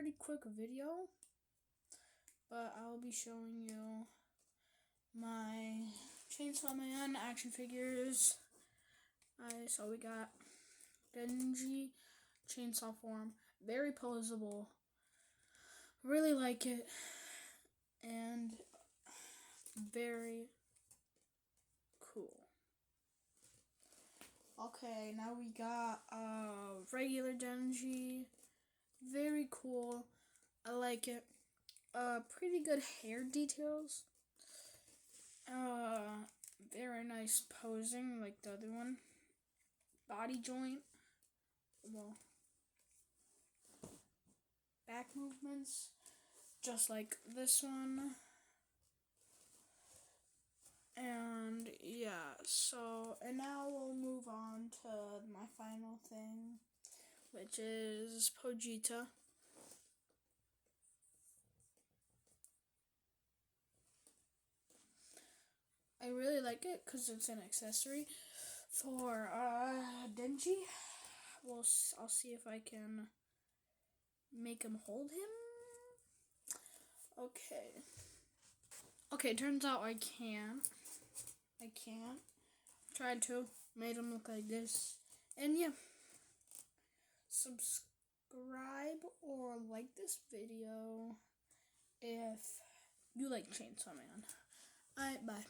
pretty quick video, but I'll be showing you my Chainsaw Man action figures. So we got Denji chainsaw form, very posable. Really like it, and very cool. Okay, now we got regular Denji, very cool. I like it. Pretty good hair details. Very nice posing, like the other one. Body joint. Well, back movements, just like this one. And yeah, and now we'll move on to my final thing, which is Pogeta. I really like it because it's an accessory for Denji. I'll see if I can make him hold him. Okay, turns out I can't. Tried to, made him look like this. And yeah, subscribe or like this video if you like Chainsaw Man. Alright, bye.